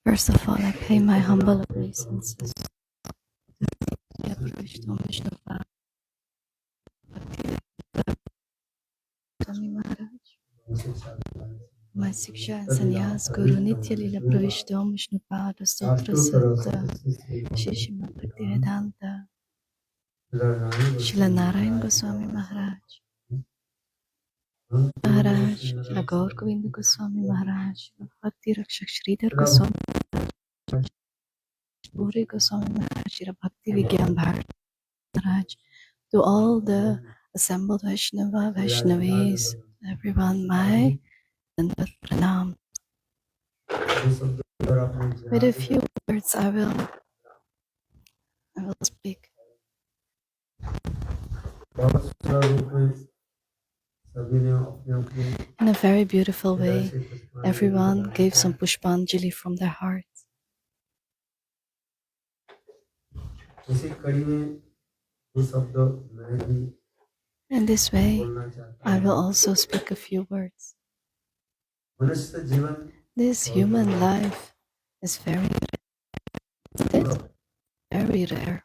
First of all, I pay my humble obeisances to Vishnu Swami Maharaj. My Siksha and Sannyas Guru Nitya Lila Pravishtam Vishnupada Stotra Satta Shishima Bhaktivedanta Srila Narayan Goswami Maharaj Srila Gaur Govinda Goswami Maharaj, Bhakti Rakshak Sridhar Goswami Puri Goswami Maharaj, Srila Bhakti Vigyan Bharat Maharaj, to all the assembled Vaishnavis, everyone, my Dandavat Pranam. With a few words I will speak. In a very beautiful way, everyone gave some pushpanjali from their hearts. In this way, I will also speak a few words. This human life is very rare.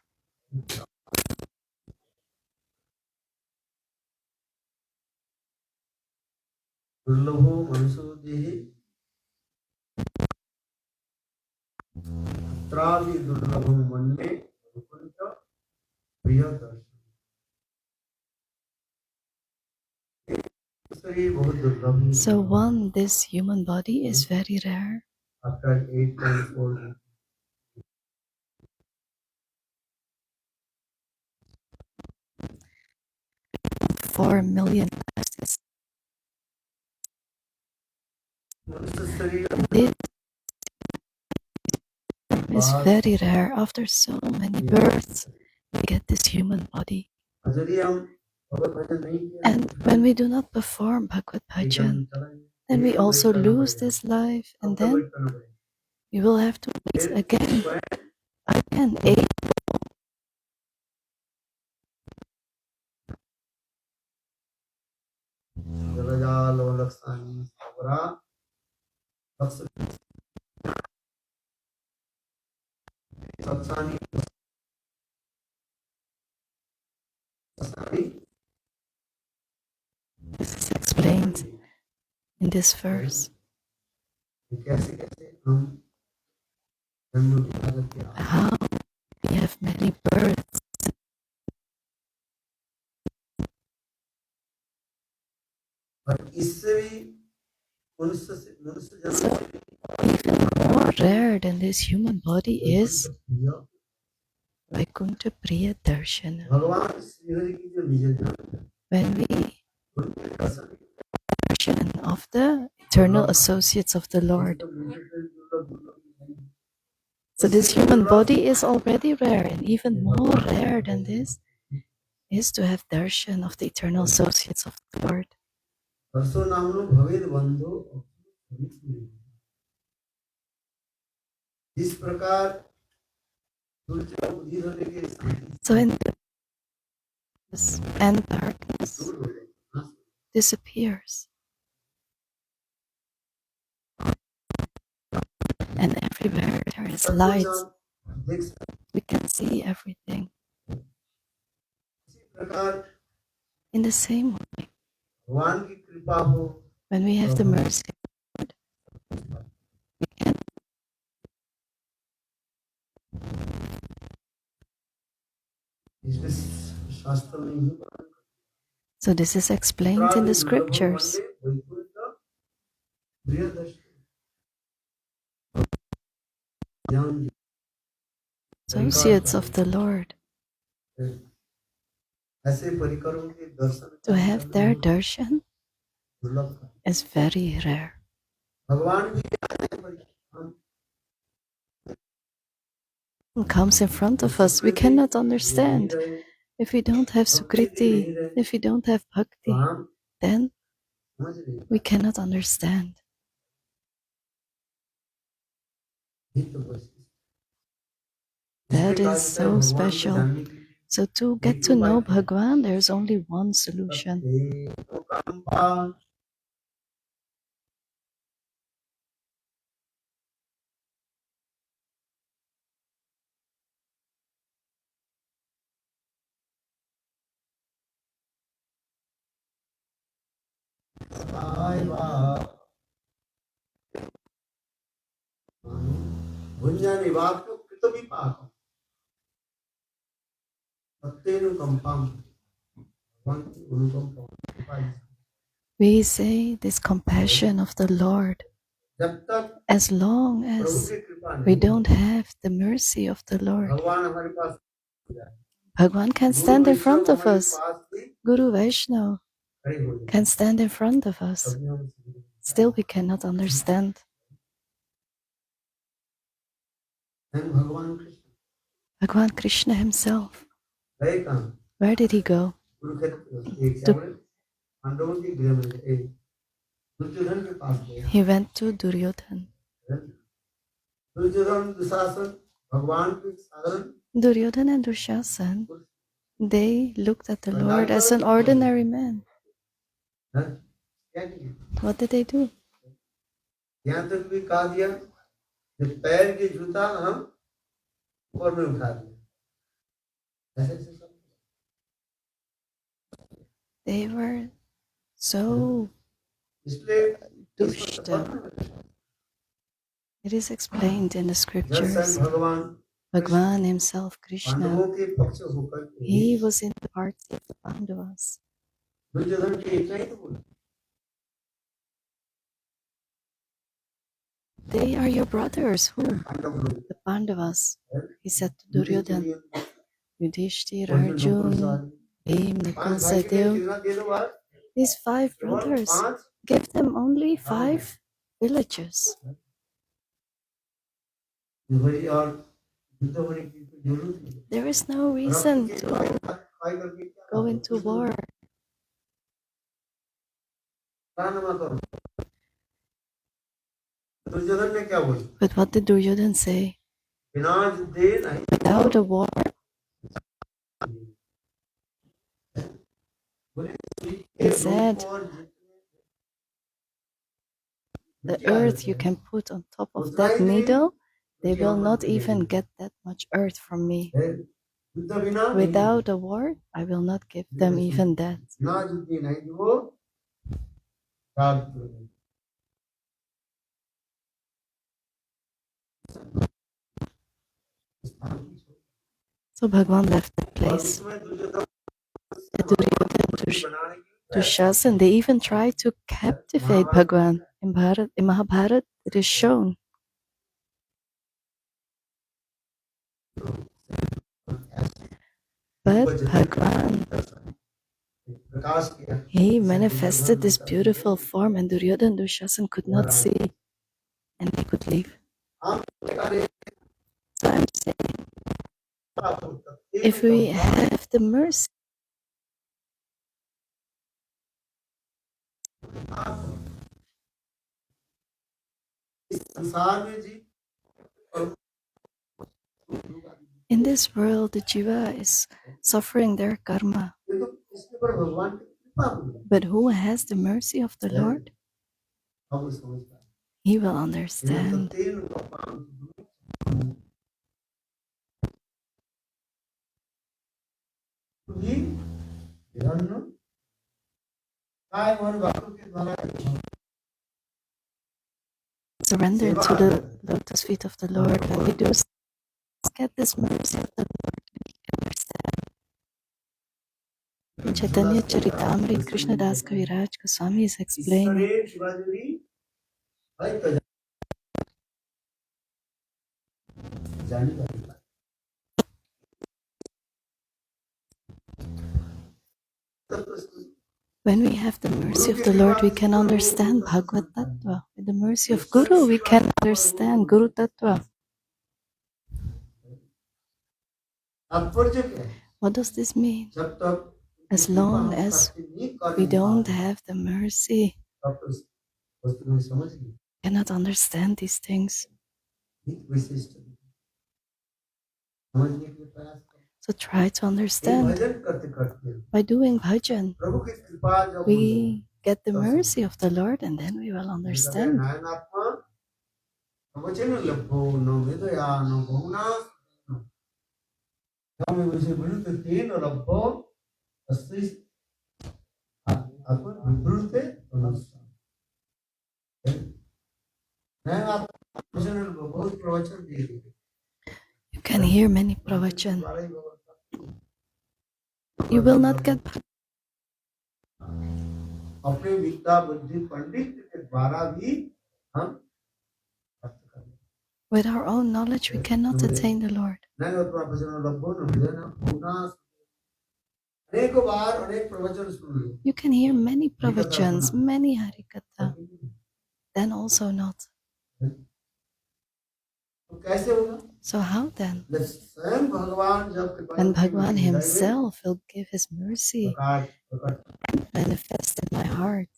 So one, this human body is very rare. 4 million this is very rare. After so many births, we get this human body. And when we do not perform Bhagavad Bhajan, then we also lose this life, and then we will have to wait again, 8. This is explained in this verse. How we have many births. So even more rare than this human body is Vaikuntha Priya Darshana. When we darshan of the eternal associates of the Lord. So this human body is already rare, and even more rare than this is to have darshan of the eternal associates of the Lord. So in this and darkness disappears, and everywhere there is light. We can see everything. In the same way, when we have the mercy of God, we can. So this is explained in the scriptures. Associates of the Lord, to have their darshan is very rare. It comes in front of us. We cannot understand. If we don't have Sukriti, if we don't have Bhakti, then we cannot understand. That is so special. So to get to know Bhagwan, there's only one solution. We say this compassion of the Lord. As long as we don't have the mercy of the Lord, Bhagwan can stand in front of us. Guru Vaishnava can stand in front of us. Still we cannot understand. Bhagwan Krishna himself, where did he go? He went to Duryodhan. Duryodhan and Dushasan, they looked at the Lord as an ordinary man. What did they do? They were so dushta. It is explained in the scriptures. Bhagwan himself, Krishna, he was in the party of the Pandavas. They are your brothers. Who? The Pandavas. He said to Duryodhan, Yudhishthir, Arjun, Bhim, Nakul, Sahadev. These 5 brothers, give them only 5 villages. There is no reason to go into war. But what did Duryodhan say? Without a war, he said, the earth you can put on top of that needle, they will not even get that much earth from me. Without a war, I will not give them even that. So Bhagwan left that place. Dushasan, they even tried to captivate Bhagwan. In Mahabharata, it is shown. But Bhagwan, he manifested this beautiful form and Duryodhan and Dushasan could not see and they could leave. So I'm saying, if we have the mercy, in this world, the jiva is suffering their karma. But who has the mercy of the Lord? He will understand. Surrender to the lotus feet of the Lord. When we do get this mercy of the Lord, we can understand. In Chaitanya Charitamrita, Krishna Das Kaviraj Goswami is explaining. When we have the mercy of the Lord, we can understand Bhagavad Tattva. With the mercy of Guru, we can understand Guru Tattva. What does this mean? As long as we don't have the mercy, we cannot understand these things. So try to understand. By doing bhajan, we get the mercy of the Lord, and then we will understand. You can hear many pravachan. You will not get with our own knowledge, we cannot attain the Lord. You can hear many pravachans, many harikatha, then also not. So how then? When Bhagwan himself will give his mercy manifest in my heart,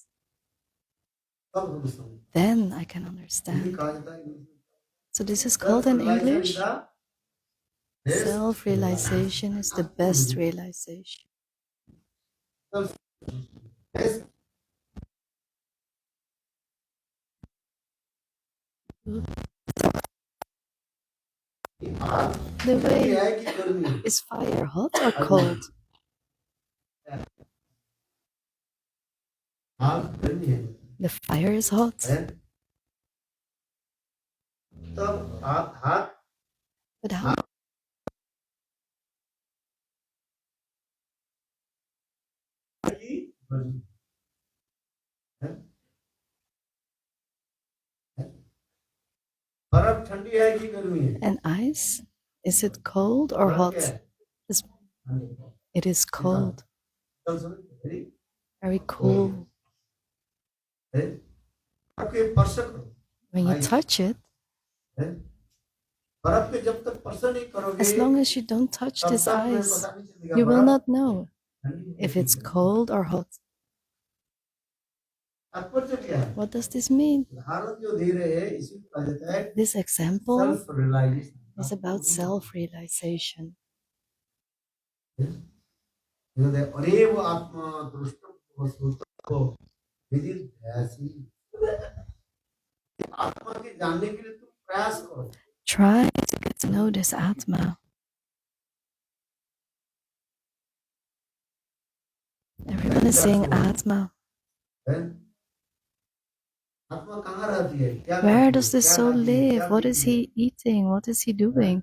then I can understand. So this is called in English, self-realization is the best realization. The way is fire hot or cold? The fire is hot. But how? And ice? Is it cold or hot? It is cold. Very cool. When you touch it, as long as you don't touch this ice, you will not know if it's cold or hot. What does this mean? This example is about self-realization. Try to get to know this Atma. Everyone is saying Atma. Where does this soul live? What is he eating? What is he doing?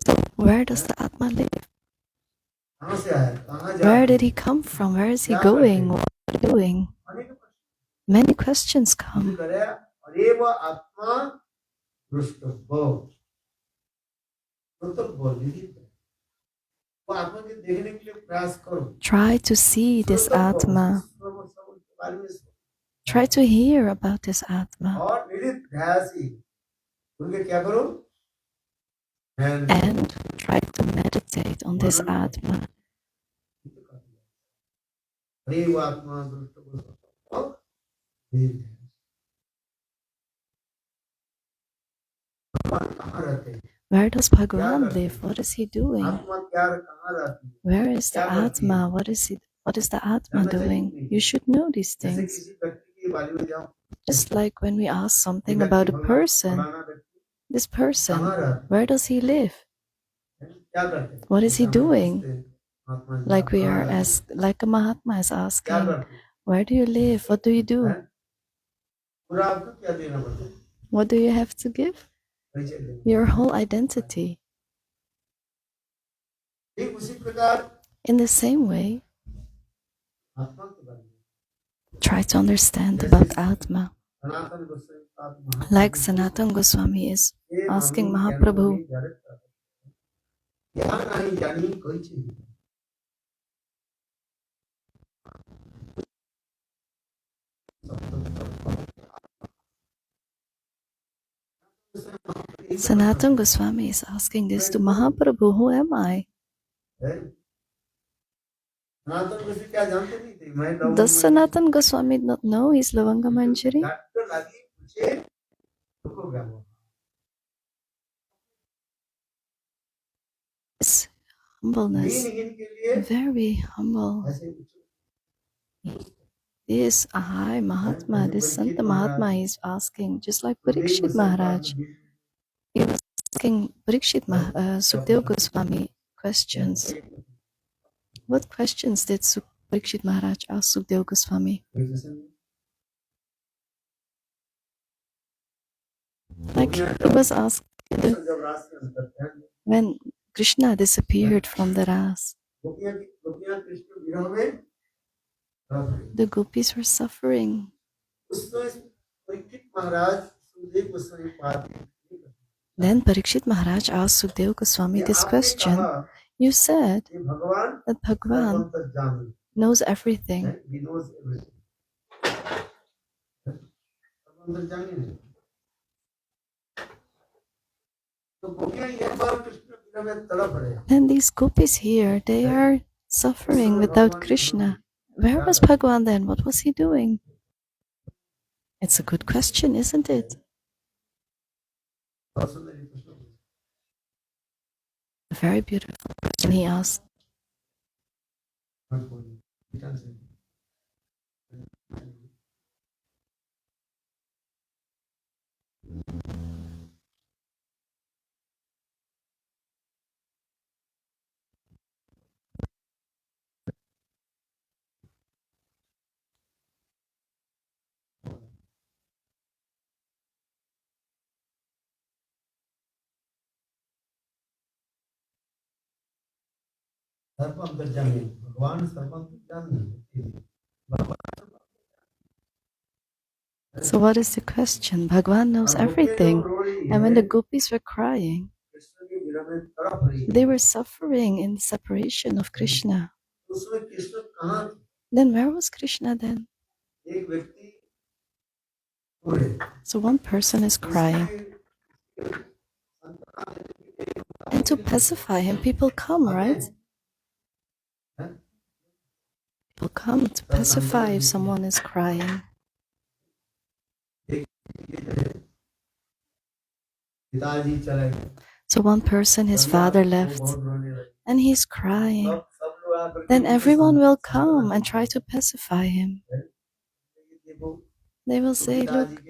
So where does the Atma live? Where did he come from? Where is he going? What is he doing? Many questions come. Try to see this Atma. Try to hear about this Atma. And try to meditate on this Atma. Where does Bhagavan live? What is he doing? Where is the Atma? What is the Atma doing? You should know these things. Just like when we ask something about a person, this person, where does he live? What is he doing? Like a Mahatma is asking, where do you live? What do you do? What do you have to give? Your whole identity. In the same way, try to understand about Atma. Like Sanatana Goswami is asking Mahaprabhu, Sanatana Goswami is asking this to Mahaprabhu, who am I? Does Sanatan Goswami not know he's Lavanga Manjari? His humbleness, very humble. This Ahai Mahatma, this Santa Mahatma, he's asking, just like Parikshit Maharaj. He was asking Sukdev Goswami questions. What questions did Parikshit Maharaj ask Sukdev Goswami? Like he was asked when Krishna disappeared from the Ras. The gopis were suffering. Then Parikshit Maharaj asked Sukdev Goswami this question. You said that Bhagwan knows everything. And these gopis here, they are suffering without Krishna. Where was Bhagwan then? What was he doing? It's a good question, isn't it? A very beautiful question he asked. So what is the question? Bhagwan knows everything. And when the gopis were crying, they were suffering in separation of Krishna. Then where was Krishna then? So one person is crying. And to pacify him, people come, right? People come to pacify if someone is crying. So one person, his father left, and he's crying. Then everyone will come and try to pacify him. They will say, look,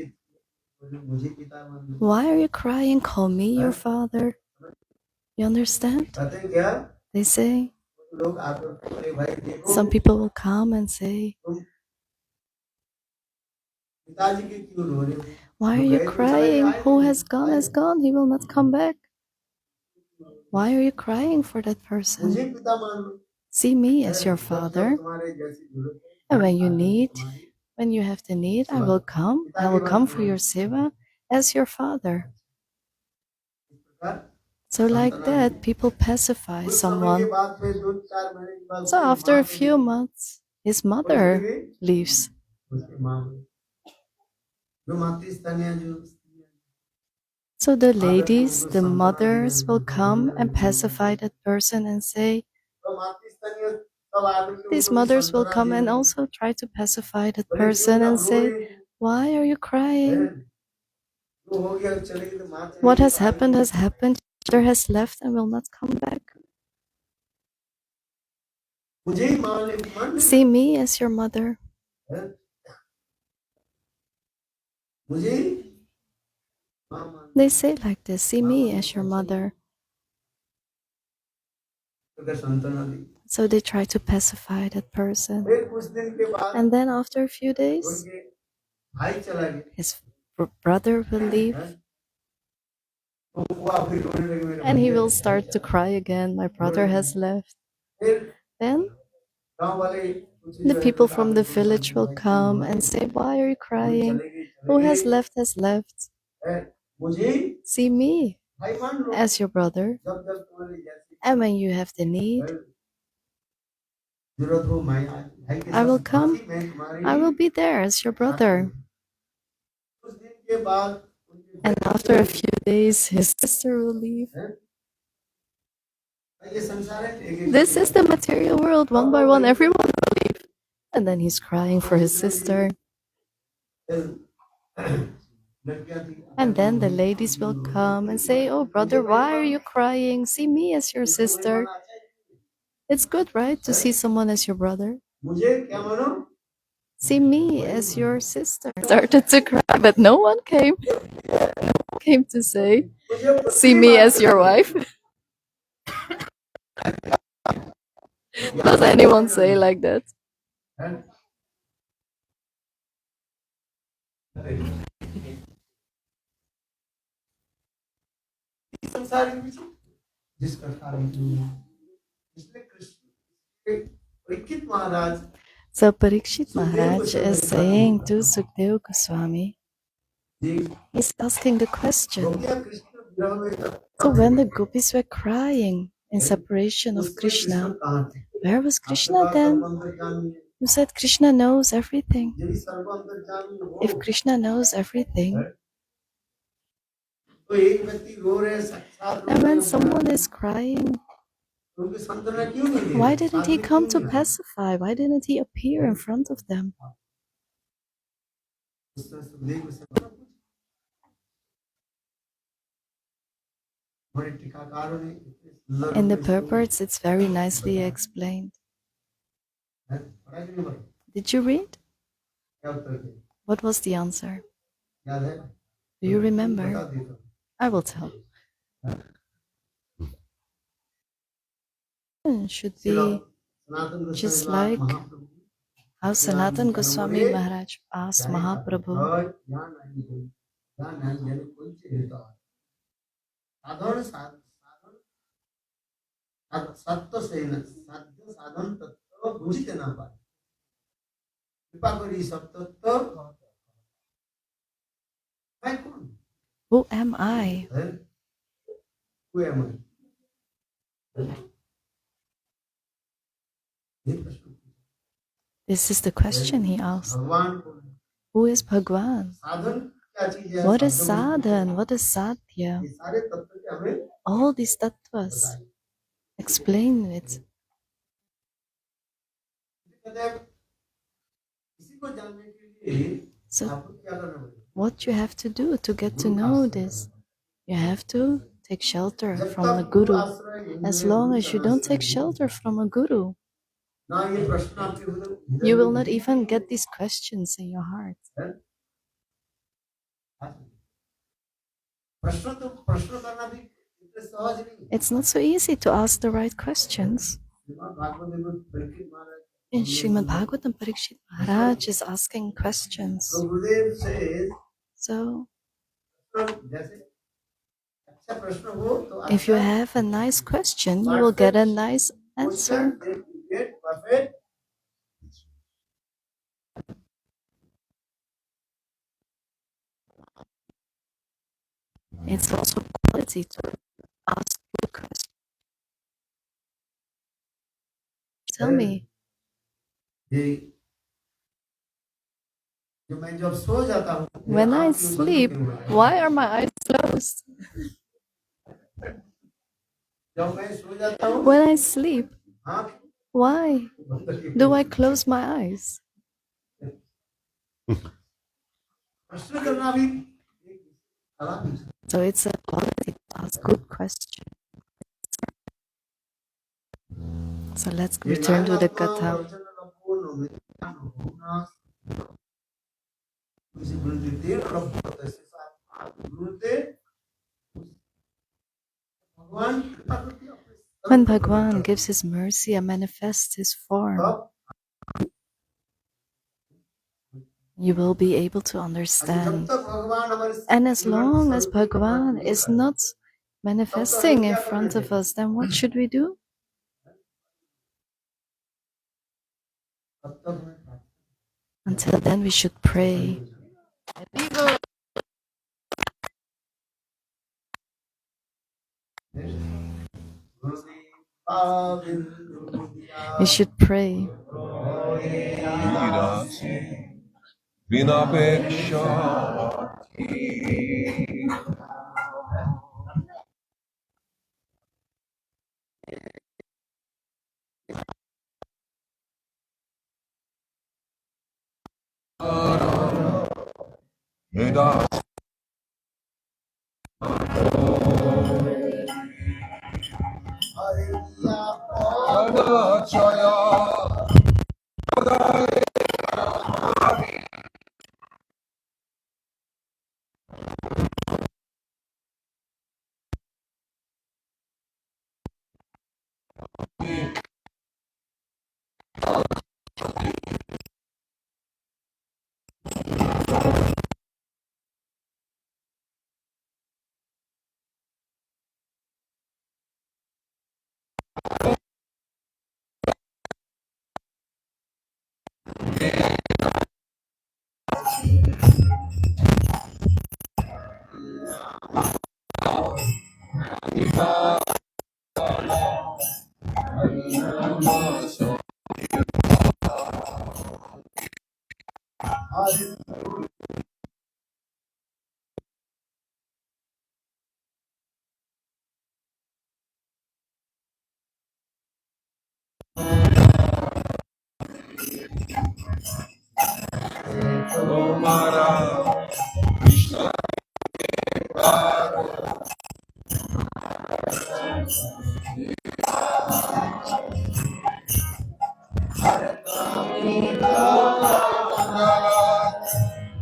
why are you crying? Call me your father. You understand? They say. Some people will come and say, why are you crying? Who has gone has gone. He will not come back. Why are you crying for that person? See me as your father. And when you have the need, I will come. I will come for your seva as your father. So like that, people pacify someone. So after a few months, his mother leaves. So the ladies, the mothers will come and pacify that person and say, these mothers will come and also try to pacify that person and say, why are you crying? What has happened has happened. Mother has left and will not come back. See me as your mother. They say like this, see me as your mother. So they try to pacify that person. And then after a few days, his brother will leave. And he will start to cry again. My brother has left. Then the people from the village will come and say, why are you crying? Who has left has left. See me as your brother. And when you have the need, I will come. I will be there as your brother. And after a few days, his sister will leave. This is the material world. One by one, everyone will leave. And then he's crying for his sister. And then the ladies will come and say, "Oh, brother, why are you crying? See me as your sister." It's good, right? To see someone as your brother. See me as your sister. Started to cry, but no one came. Came to say, "See me as your wife." Does anyone say like that? So Parikshit Maharaj is saying to Sukdev Goswami, he's asking the question. So when the gopis were crying in separation of Krishna, where was Krishna then? You said Krishna knows everything. If Krishna knows everything, and when someone is crying, why didn't he come to pacify? Why didn't he appear in front of them? In the purports, it's very nicely explained. Did you read? What was the answer? Do you remember? I will tell. Should be just like how Sanatan Goswami Maharaj asked Mahaprabhu, who am I? This is the question he asked. Who is Bhagwan? What is sadhan? What is sadhya? All these tattvas. Explain it. So, what you have to do to get to know this? You have to take shelter from the Guru. As long as you don't take shelter from a Guru, you will not even get these questions in your heart. It's not so easy to ask the right questions. In Srimad Bhagavatam, Parikshit Maharaj is asking questions. So, if you have a nice question, you will get a nice answer. It's also quality to ask good questions. Tell me. When I sleep, why are my eyes closed? When I sleep, why do I close my eyes? So it's a quality to ask good questions. So let's return to the Katha. When Bhagwan gives his mercy and manifests his form, you will be able to understand. And as long as Bhagwan is not manifesting in front of us, then what should we do? Until then, we should pray. We should pray.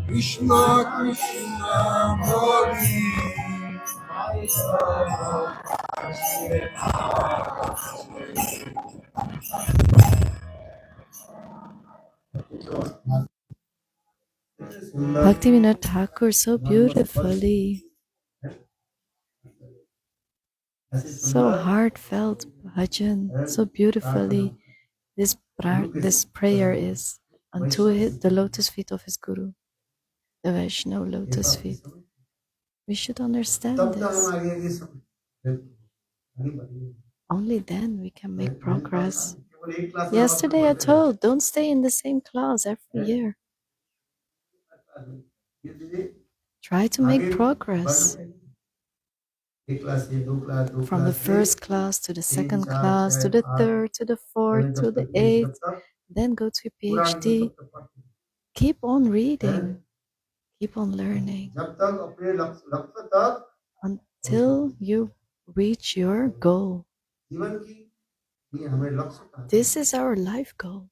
Krishna Krishna Hari. Bhaktivinoda Thakur so beautifully, so heartfelt bhajan, so beautifully. This prayer is unto the lotus feet of his guru, the Vaishnava lotus feet. We should understand this. Only then we can make progress. Yesterday I told, don't stay in the same class every year. Try to make progress. From the first class to the second class, to the third, to the fourth, to the eighth, then go to your PhD. Keep on reading, keep on learning until you reach your goal. This is our life goal.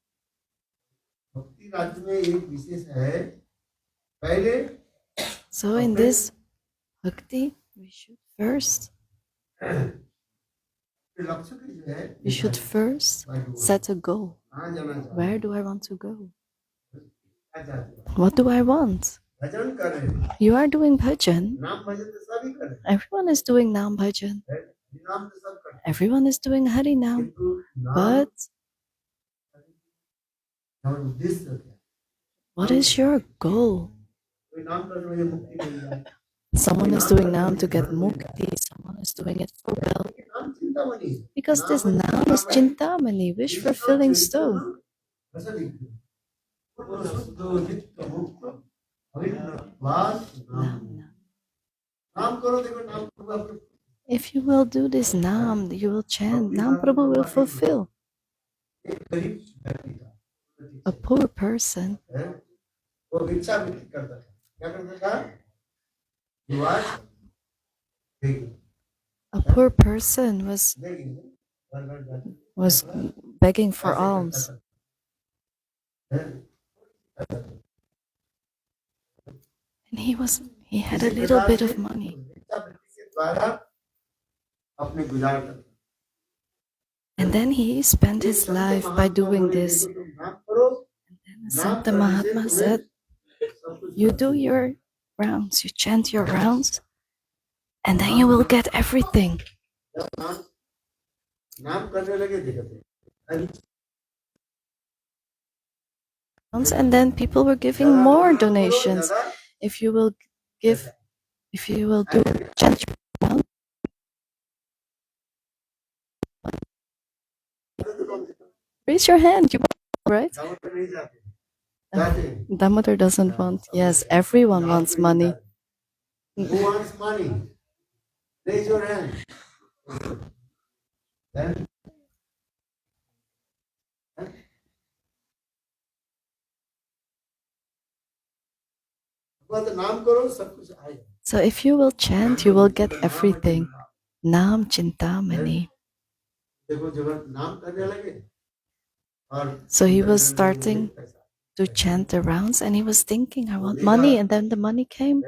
So in this bhakti, we should first set a goal. Where do I want to go? What do I want? You are doing bhajan. Everyone is doing Nam bhajan. Everyone is doing Hari Nam. But what is your goal? Someone is doing Nam to get mukti. Someone is doing it for wealth. Because this Nam is Chintamani, wish fulfilling stone. If you will do this Nam, you will chant, Nam Prabhu will fulfill. A poor person, was begging for alms. And he had a little bit of money. And then he spent his life by doing this. And then Santa Mahatma said, you do your rounds, you chant your rounds, and then you will get everything. And then people were giving more donations. If you will do chant your rounds, raise your hand, you want, right? Damodar doesn't want. Yes, everyone wants money. Who wants money? Raise your hand. So if you will chant, you will get everything. Nam Chintamani. So he was starting to chant the rounds and he was thinking, I want money, and then the money came.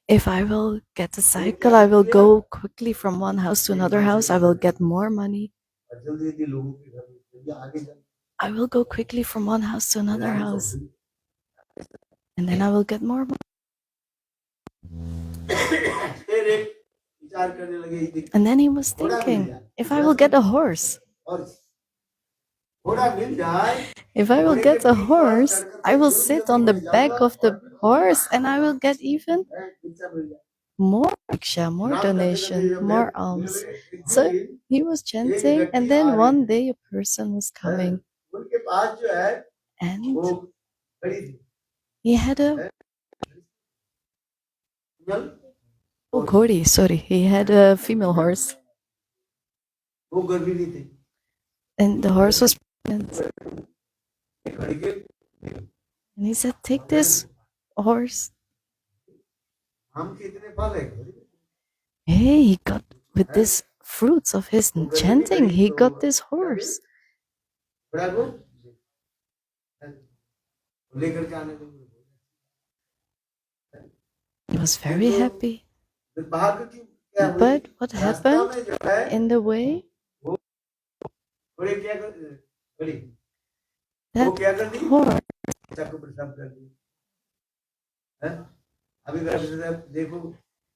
If I will get a cycle, I will go quickly from one house to another house. I will get more money. I will go quickly from one house to another house. And then I will get more money. And then he was thinking, if I will get a horse, if I will get a horse, I will sit on the back of the horse and I will get even more rickshaw, more donation, more alms. So he was chanting, and then one day a person was coming, and he had a ghori, sorry, he had a female horse, and the horse was pregnant. And he said, take this horse. Hey, he got with this fruits of his chanting, he got this horse. He was very happy. But what happened in the way? That horse,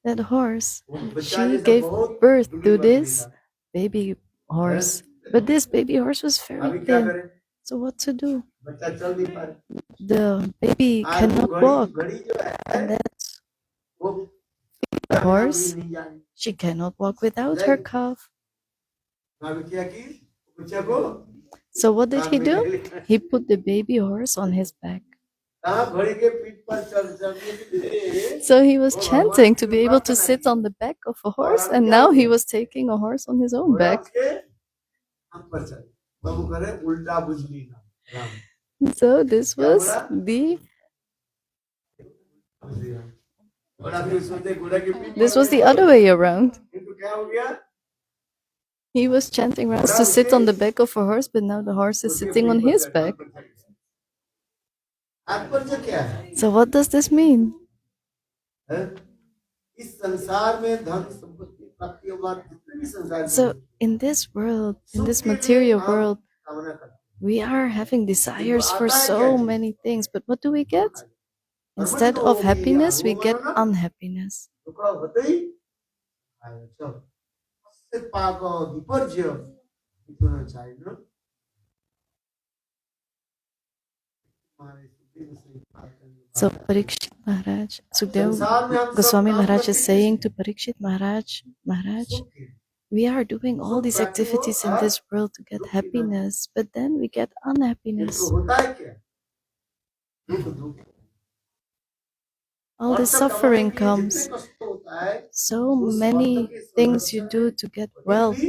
that horse, she gave birth to this baby horse. But this baby horse was very thin. So what to do? The baby cannot walk. And that's the horse. She cannot walk without her calf. So what did he do? He put the baby horse on his back. So he was chanting to be able to sit on the back of a horse, and now he was taking a horse on his own back. So this was the other way around. He was chanting rounds to sit on the back of a horse, but now the horse is sitting on his back. So what does this mean? So in this world, in this material world, we are having desires for so many things, but what do we get? Instead of happiness, we get unhappiness. So Parikshit Maharaj, Sukdev Goswami Maharaj is saying to Parikshit Maharaj, we are doing all these activities in this world to get happiness, but then we get unhappiness. All the suffering comes. So many things you do to get wealth,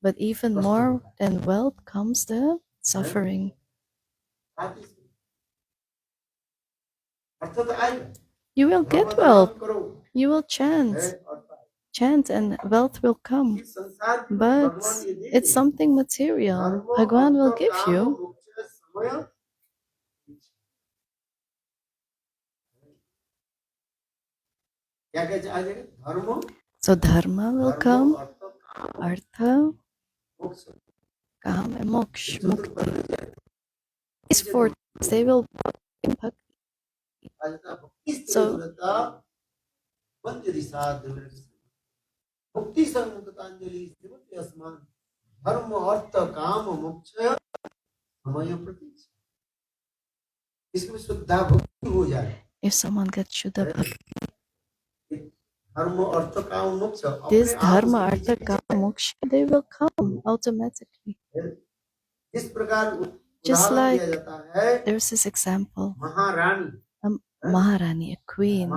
but even more than wealth comes the suffering. You will get wealth. You will chant, and wealth will come. But it's something material. Bhagwan will give you. So dharma will come, artha, kam, and moksha, mukti. These four things, they will impact. So if someone gets Shuddha Bhakti, this dharma, artha, kama, moksha, they will come automatically. Just like there's this example, a Maharani, a queen.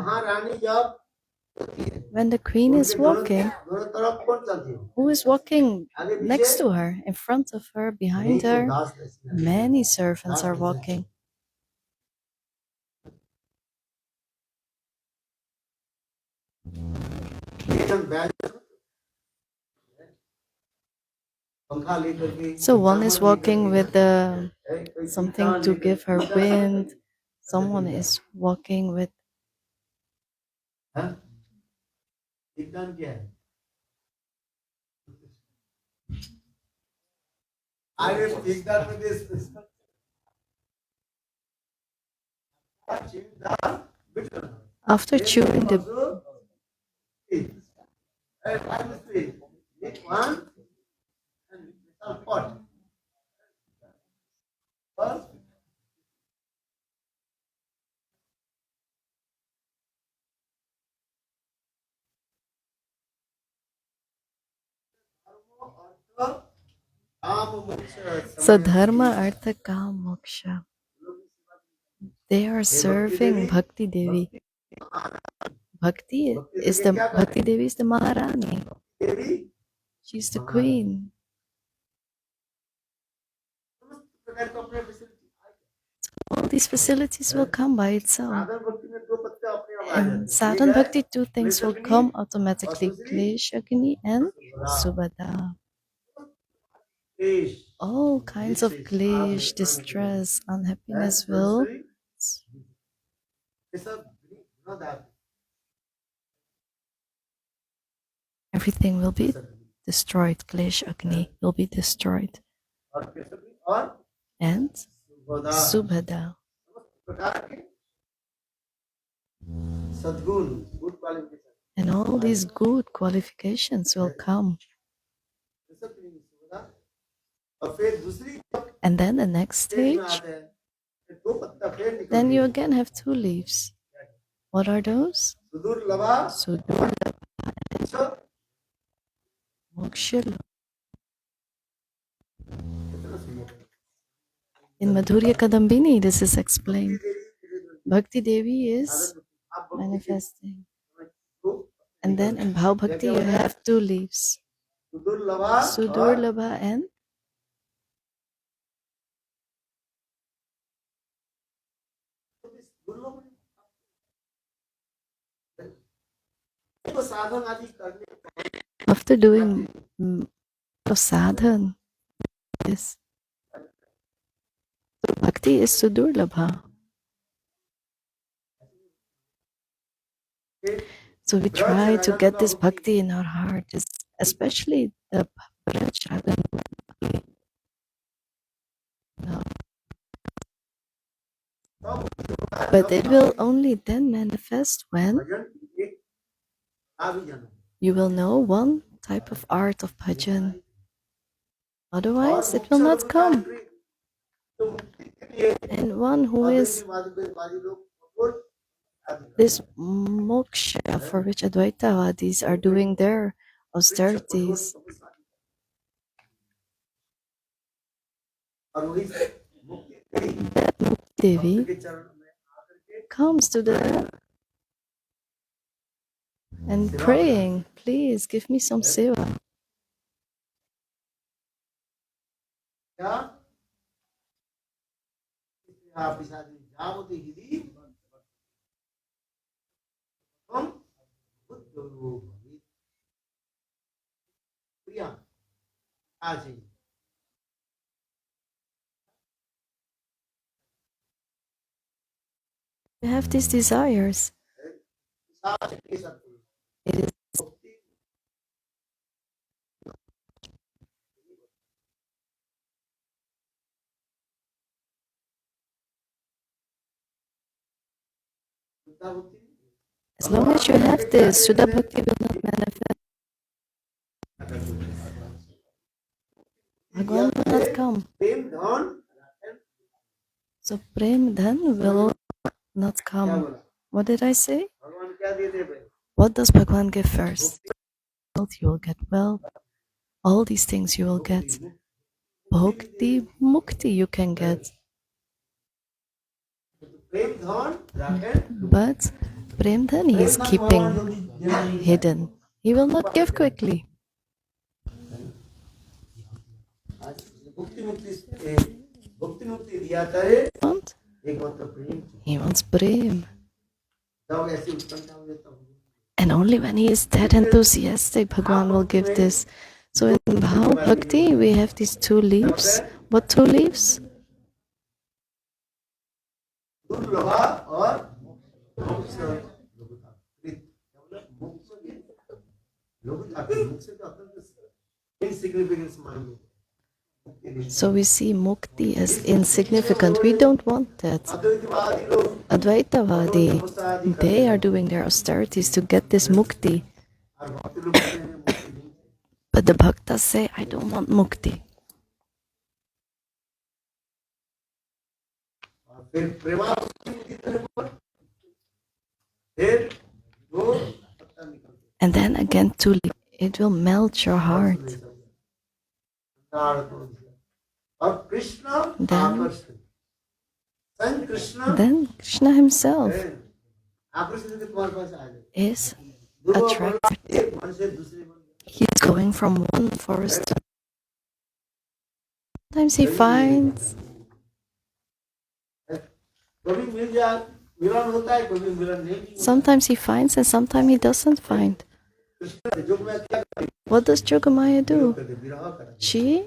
When the queen is walking, who is walking next to her, in front of her, behind her? Many servants are walking. So one is walking with something to give her wind. Someone is walking with after chewing the so dharma, artha, kam, moksha. They are serving Bhakti Devi. Bhakti Devi is the Maharani. She's the queen. All these facilities will come by itself. In sadhan bhakti, two things will come automatically: Klesh Agni and Subhada. All kinds of klesh, distress, unhappiness will everything will be destroyed. Klesh Agni will be destroyed. And Subhada. And all these good qualifications will come. And then the next stage, then you again have two leaves. What are those? Sudur Labha and Moksha. In Madhurya Kadambini, this is explained. Bhakti Devi is manifesting. And then in Bhav Bhakti, you have two leaves. Sudur Labha and after doing sadhan, this Bhakti is Sudur Labha. So we try to get this Bhakti in our heart, especially the Bharat. But it will only then manifest when you will know one type of art of bhajan. Otherwise, it will not come. And one who is this moksha for which Advaitavadis are doing their austerities. That Mukti Devi comes to the and praying, please give me some seva. You have these desires. It is as long as you have this, Shuddha Bhakti will not manifest. Bhagwan will not come. So Prem Dhan will not come. What did I say? What does Bhagwan give first? Wealth, you will get wealth. All these things you will get. Bhakti, Mukti you can get. But prem, then he is keeping hidden. He will not give quickly. He wants prem. And only when he is that enthusiastic, Bhagwan will give this. So in Bhav Bhakti, we have these two leaves. What two leaves? So we see mukti as insignificant. We don't want that. Advaitavadi, they are doing their austerities to get this mukti. But the bhaktas say, I don't want mukti. And then again, tulip, it will melt your heart. Then Krishna himself is attracted. He is going from one forest to another. Sometimes he finds. Sometimes he finds and sometimes he doesn't find. What does Jogamaya do? She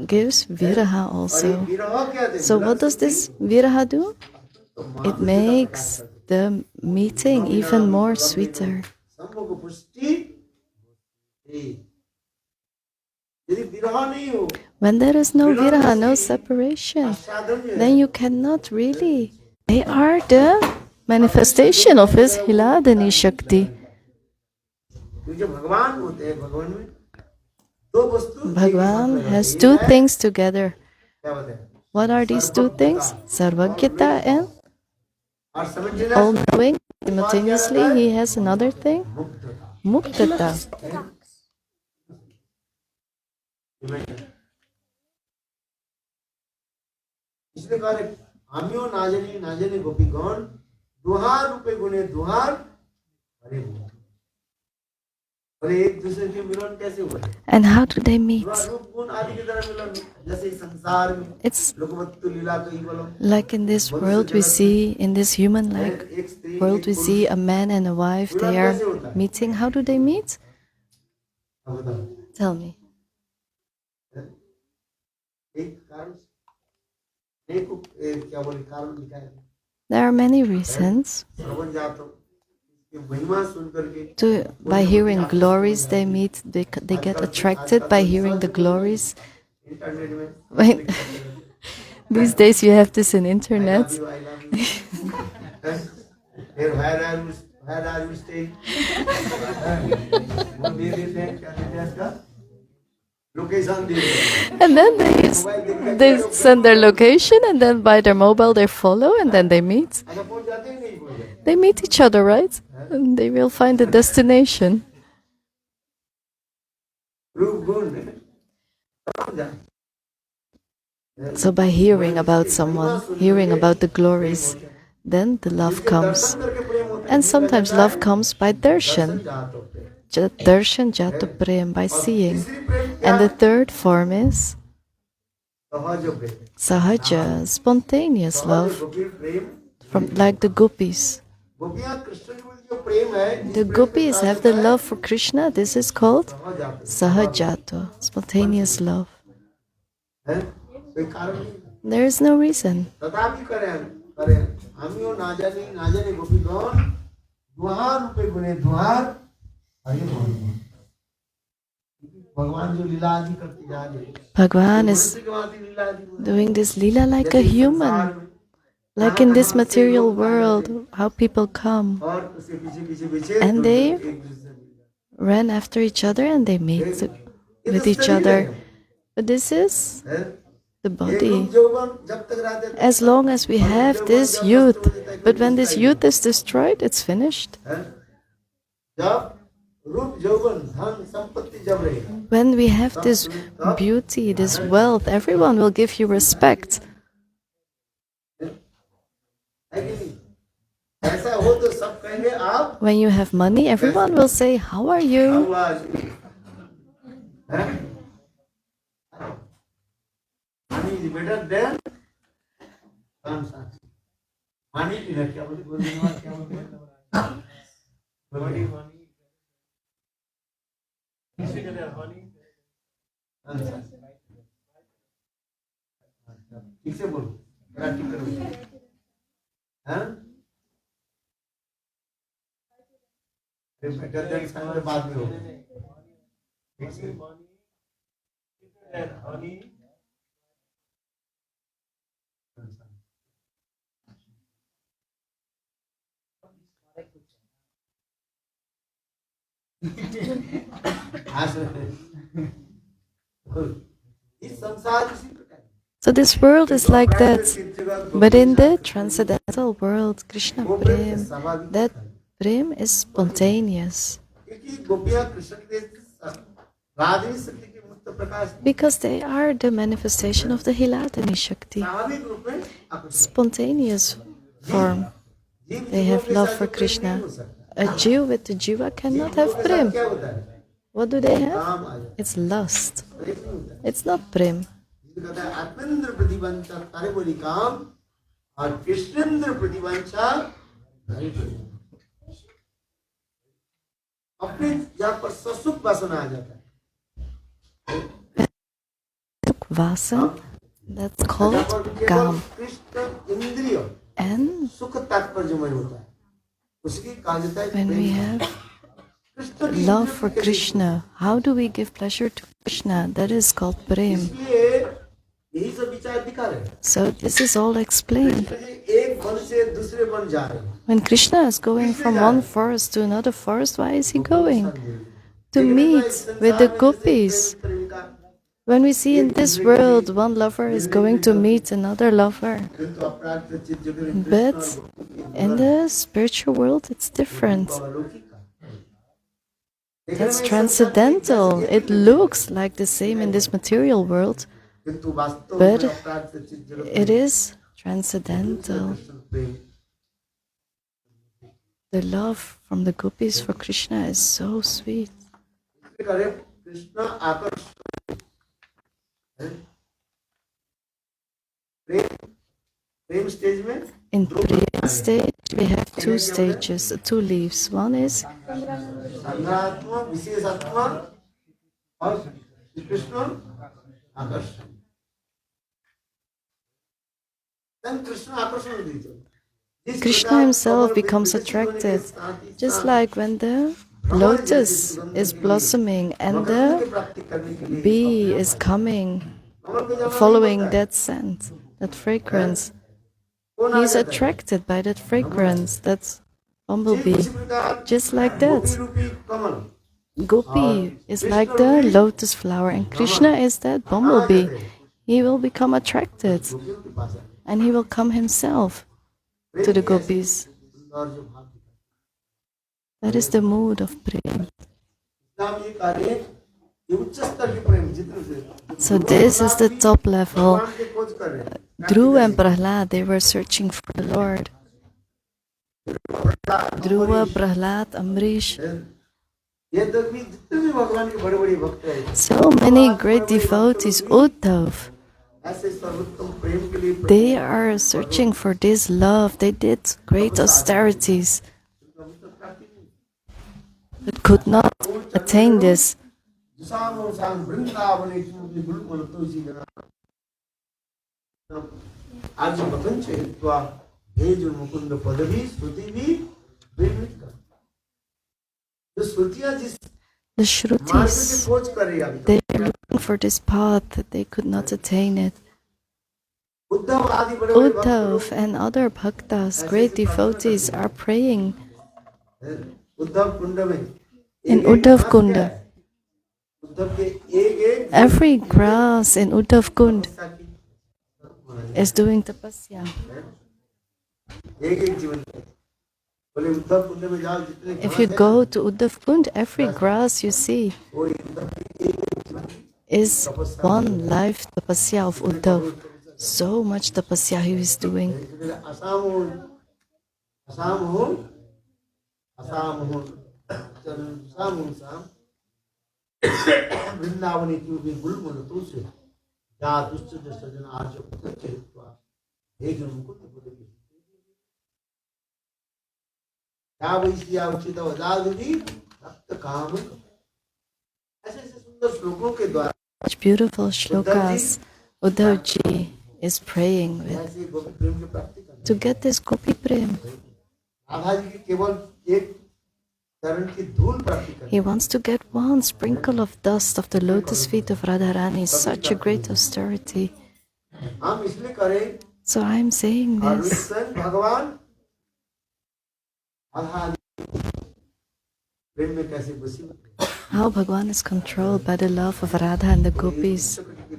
gives viraha also. So what does this viraha do? It makes the meeting even more sweeter. When there is no viraha, no separation, then you cannot really. They are the manifestation of his Hiladani Shakti. Bhagwan has two things together. What are these two things? Sarvagyata and all-knowing. Simultaneously, he has another thing, Muktata. And how do they meet? It's like in this world we see, in this human-like world we see a man and a wife, they are meeting. How do they meet? Tell me. There are many reasons. By hearing glories they meet, they get attracted by hearing the glories. These days you have this in internet. And then they send their location, and then by their mobile they follow, and then they meet. They meet each other, right? And they will find the destination. So by hearing about someone, hearing about the glories, then the love comes. And sometimes love comes by darshan. Darshan jata prem, by seeing. And the third form is sahaja, spontaneous love, from like the gopis. The gopis have the love for Krishna. This is called sahajato, spontaneous love. There is no reason. Bhagwan is doing this lila like a human. Like in this material world, how people come. And they ran after each other and they meet with each other. But this is the body. As long as we have this youth, but when this youth is destroyed, it's finished. When we have this beauty, this wealth, everyone will give you respect. When you have money, everyone will say, "How are you?" Money is better than money is क्या बोलते ठीक से बोलो ठीक करो हाँ better than सामने बाद में हो ठीक से So this world is like that. But in the transcendental world, Krishna Prem, that Prem is spontaneous. Because they are the manifestation of the Hiladani Shakti. Spontaneous form. They have love for Krishna. A Jew with the Jiva cannot have Prem. What do they have? It's lust. It's not Prem. Vasa, that's called Kam. And when we have love for Krishna, how do we give pleasure to Krishna? That is called Prem. So this is all explained. When Krishna is going from one forest to another forest, why is he going? To meet with the gopis. When we see in this world one lover is going to meet another lover. But in the spiritual world it's different. That's transcendental. It looks like the same in this material world, but it is transcendental. The love from the gopis for Krishna is so sweet. In Prem stage, we have two stages, two leaves. One is Krishna himself becomes attracted, just like when the lotus is blossoming and the bee is coming, following that scent, that fragrance. He's attracted by that fragrance, that bumblebee, just like that. Gopi is like the lotus flower and Krishna is that bumblebee. He will become attracted and he will come himself to the gopis. That is the mood of Prem. So this is the top level. Dhruva and Prahlad, they were searching for the Lord. Dhruva, Prahlad, Amrish. So many great devotees, Uddhav. They are searching for this love. They did great austerities, but could not attain this. The Shrutis, they are looking for this path, but they could not attain it. Uddhav and other bhaktas, great devotees, are praying in Uddhav Kunda. Every grass in Uddhav Kund is doing tapasya. If you go to Uddhav Kund, every grass you see is one life tapasya of Uddhav. So much tapasya he is doing. Vrindavani की भी गुलमुल तुलसी या दुष्ट सज्जन आर्य चरित्वा हे गुरुकुल बोले या वैसिया उचित वदादि भक्त काम ऐसे ऐसे सुंदर श्लोकों के द्वारा Such beautiful shlokas Uddhavji is praying with ऐसे गोपी प्रेम की प्राप्ति करना to get this Gopi Prem. Radha ji की केवल एक चरण की धूल प्राप्ति करना He wants to get one sprinkle of dust of the lotus feet of Radharani. Such a great austerity. हम इसलिए करें So I am saying और this. स्वयं भगवान राधा प्रेम में कैसे बसी हुई है। How Bhagwan is controlled by the love of Radha and the gopis.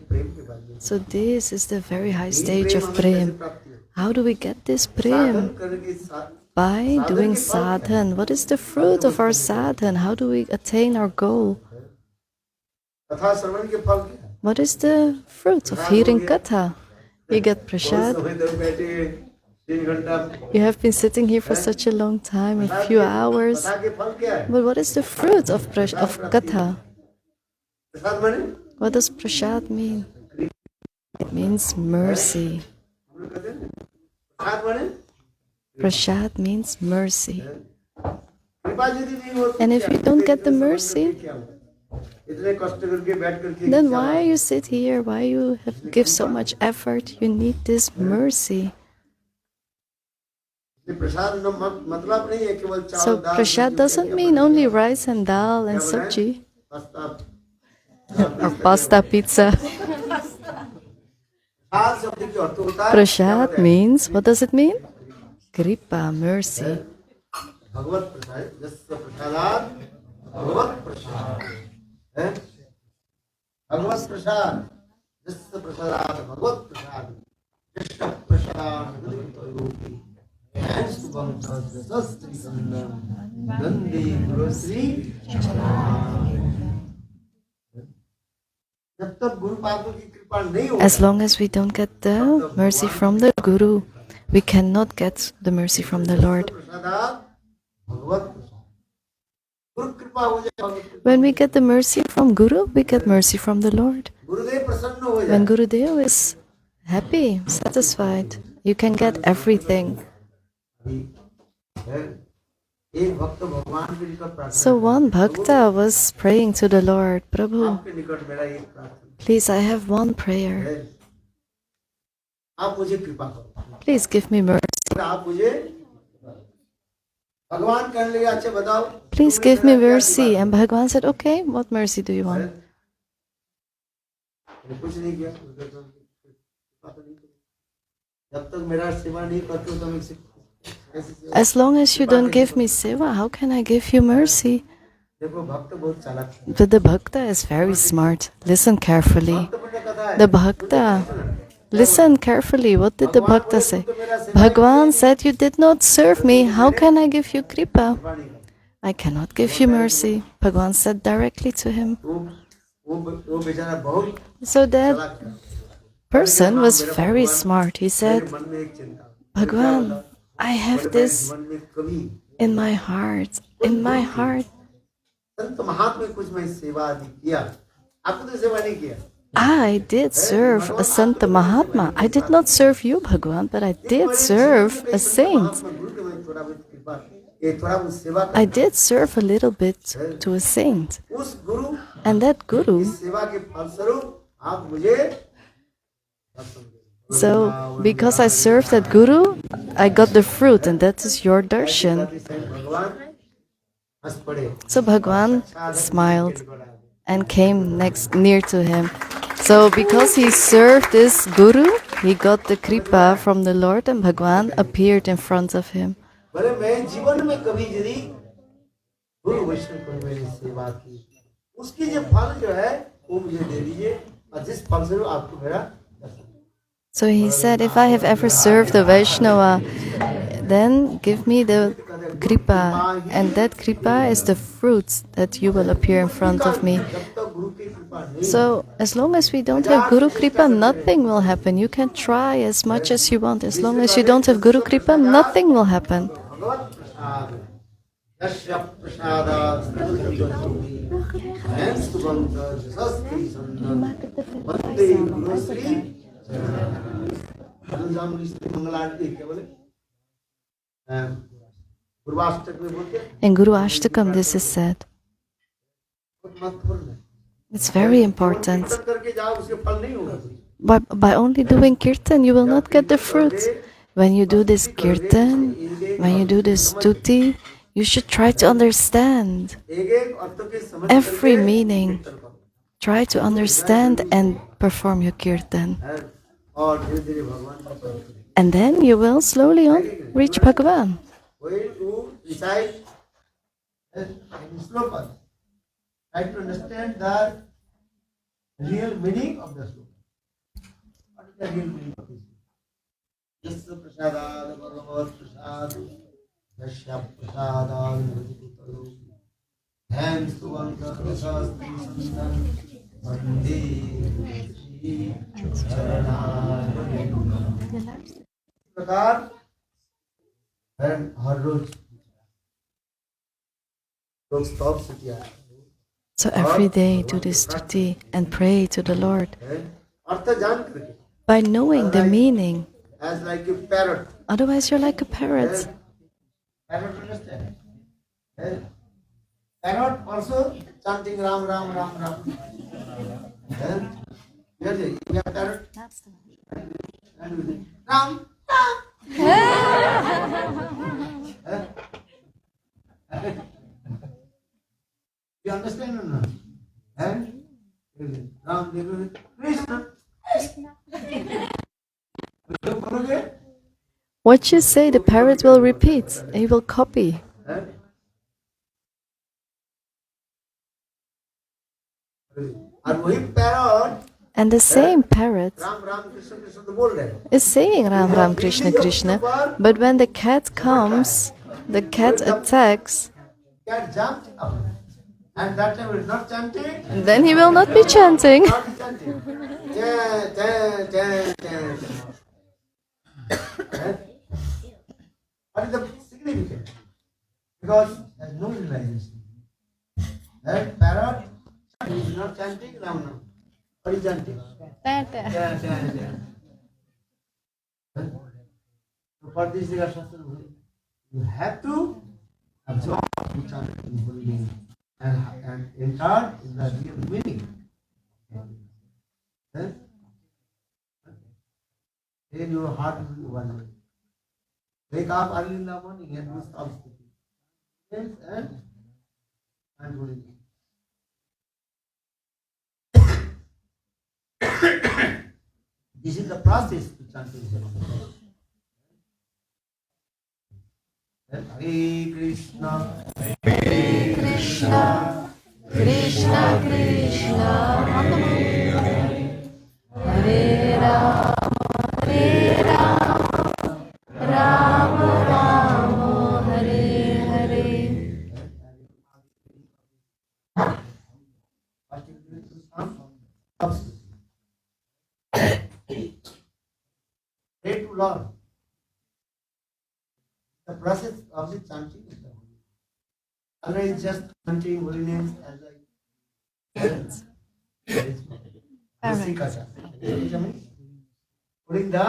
प्रेम के बारे में So this is the very high stage of हमें कैसे Prem. प्राप्ति हो How do we get this साधन Prem? करने के साथ By doing sadhan. What is the fruit of our sadhan? How do we attain our goal? कथा श्रवण के फल क्या है What is the fruit of hearing katha? You get बहुत prasad. समय तक बैठे 3 घंटा You have been sitting here for such a long time, a few hours. कथा के फल क्या है But what is the fruit of katha? प्रसाद बने What does prasad mean? It means mercy. हम लोग कहते हैं ना, प्रसाद बने Prasad means mercy. कृपा यदि नहीं होती And if you don't get the mercy, क्या होगा? इतने कष्ट करके बैठ करके then why you sit here? Why you have give so much effort? You need this mercy. प्रसाद मतलब नहीं है केवल चावल So dal prasad doesn't mean only rice and dal and sabji pasta or pasta, pizza. प्रसाद शब्द की अर्थ होता है Prasad means, what does it mean? Kripa, mercy. भगवत प्रसाद जस्य प्रसादात भगवत प्रसाद है भगवत प्रसाद जस्य प्रसादात भगवत प्रसाद कृष्ण प्रसाद रूपी शुभम सहस्त्री संदम नंदी गुरुश्री जब तक गुरु पादों की कृपा नहीं होगी As long as we don't get the mercy from the Guru, we cannot get the mercy from the Lord. प्रसादात भगवत प्रसाद गुरु कृपा हो जाए भगवत कृपा When we get the mercy from Guru, we get mercy from the Lord. गुरुदेव प्रसन्न हो जाए When Gurudev is happy, satisfied, you can get everything. एक भक्त भगवान के निकट प्रार्थना So one bhakta was praying to the Lord, Prabhu, आपके निकट मेरा एक प्रार्थना please, I have one prayer. है आप मुझे कृपा करो Please give me mercy. आप मुझे भगवान कहने लगे अच्छा बताओ Please तुमने give me मेरा क्या mercy. दीवार And Bhagwan said, okay, what mercy do you want? मैंने कुछ नहीं किया कृपा तो नहीं करी। जब तक मेरा सेवा नहीं करते हो तो मैं कैसे सेवा As long as you don't give me seva, how can I give you mercy? देखो भक्त बहुत चालाक है But the bhakta is very smart. Listen carefully. तो मैंने कहा है The bhakta, listen carefully. What did the bhakta say? Bhagwan said, you did not serve me. How can I give you kripa? I cannot give you mercy. Bhagwan said directly to him. वो बेचारा बहुत So that चालाक है person was very smart. He मेरे said, मन में एक चिंता Bhagwan, I have this मन में कभी in my heart. In my heart. संत महात्मा कुछ मैं सेवा आदि किया आपको तो सेवा नहीं किया I did serve a Santa Mahatma. I did not serve you, Bhagwan, but I did serve a saint. गुरु के मैं थोड़ा बहुत कृपा ये थोड़ा बहुत सेवा I did serve a little bit to a saint. उस गुरु And that Guru, इस सेवा के फलस्वरूप आप मुझे so because I served that Guru, I got the fruit, and that is your darshan. भगवान हंस पड़े So Bhagwan smiled and came near to him. So because he served this Guru, he got the kripa from the Lord, and Bhagwan appeared in front of him. बोले मैं जीवन में कभी यदि गुरु वैष्णव को मैंने सेवा की उसकी जो फल जो है वो मुझे दे दीजिए और जिस फल से आपको मेरा दर्शन So he said, if I have ever served a Vaishnava, then give me the kripa, and that kripa is the fruits that you will appear in front of me. So as long as we don't have Guru Kripa, nothing will happen. You can try as much as you want. As long as you don't have Guru Kripa, nothing will happen. Yashya prasadat sarvagati and subhanta jasasti sandhan vande guru sri Anjam Sri Mangalarti क्या बोले गुरुवाष्टक में बोलते In Guru Ashtakam, this is said. It's very important. By only doing kirtan, you will not get the fruits. When you do this kirtan, when you do this stuti, you should try to understand every meaning. Try to understand and perform your kirtan. And then you will slowly on reach Bhagavan. Try to understand the real meaning of the sloka. What is the real meaning of this? Yasya prasadad bhagavat prasad yasya prasadad bhajitalo dhyam suvanta prasasti santan vande shri charanam prakar and har roz log stop sitya. So every day do this stuti and pray to the Lord by knowing the meaning. As like a parrot. Otherwise you're like a parrot. Parrot understand? Parrot also chanting Ram Ram Ram Ram. You have parrot? Ram Ram. You understand or not? Ram Krishna. What you say, the parrot will repeat. He will copy. And the same parrot is saying Ram Ram Krishna Krishna. But when the cat comes, the cat attacks. Cat jumped up. And that time it is not chanting. And then he will not be chanting. What is the significance? Because there is no realization. That parrot is not chanting Ram Nam. What is chanting? So for this you have to absorb the chanting holy name and enter in the real meaning. Then your heart will be one. Wake up early in the morning and do stop sleeping. Yes, and holy name. This is the process to chanting Hare Krishna, Hare Krishna, Krishna Krishna, Hare Rama, Rama Rama, Hare Hare. Pray to Lord. The process of the chanting is the holy. Otherwise, just chanting holy names as like parents. Putting the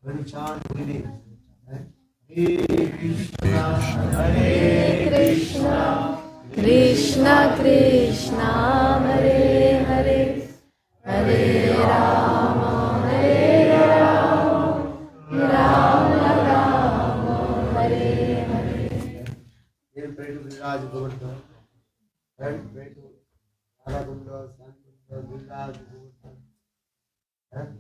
when you chant holy names. Hare Krishna, Hare Krishna, Krishna Krishna, Hare Hare, Hare Rama, Rama Rama, Hare Hare. Then pray to Viraj Govardhan. And pray to Radhakunda, Sankunda, Viraj Govardhan. And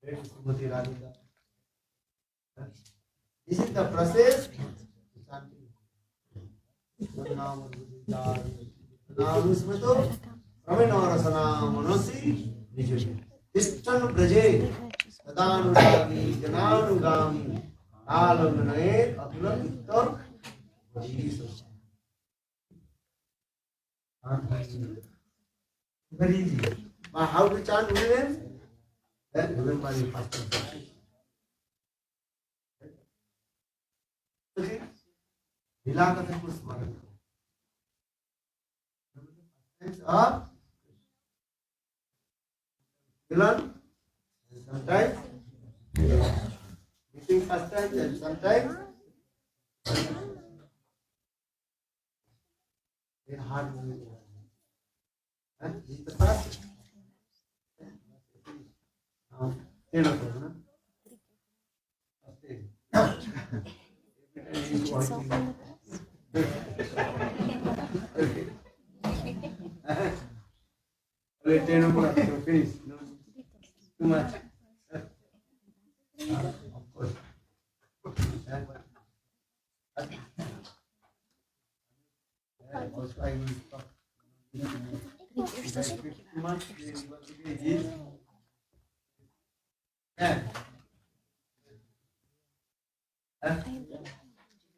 pray to Srimati Radhika. This is the process. नाम इसमें तो प्रमेणवरसना मनसी तिष्ठन् ब्रजे तदानुरागी जनानुगामी आलम्बने Atul Ittar very easy. But how to chant holy names? Then remember the fasting. Okay? Lila kata ko smaran karo. Hands up. Milan. Sometimes meeting first time and sometimes very hard moving. And this is the first. Now, 10 o'clock, no? Teach itself in the past. Okay, 10 o'clock, so finish. No, too much. Of course. Also, I will stop. Too much. Yeah.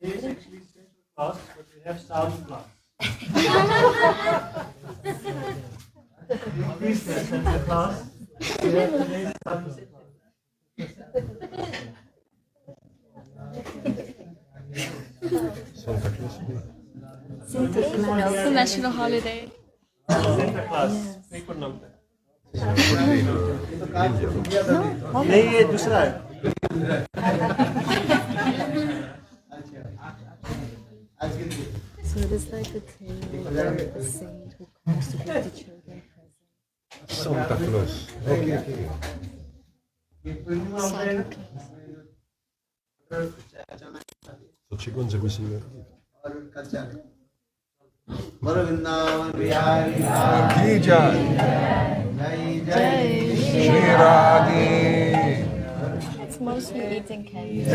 It's actually special class, but we have sound class. Please listen to class. We have today's sound class. It's a national holiday. Santa Claus. नहीं को नाम था। No? नहीं ये दूसरा है। So it is like a tale of a saint who comes to give the children presents. Santa Claus. Okay. Santa Claus. To ci gądze się Vrindavan Bihari Ki jai. Jai. Shri Radhe. It's mostly eating candy.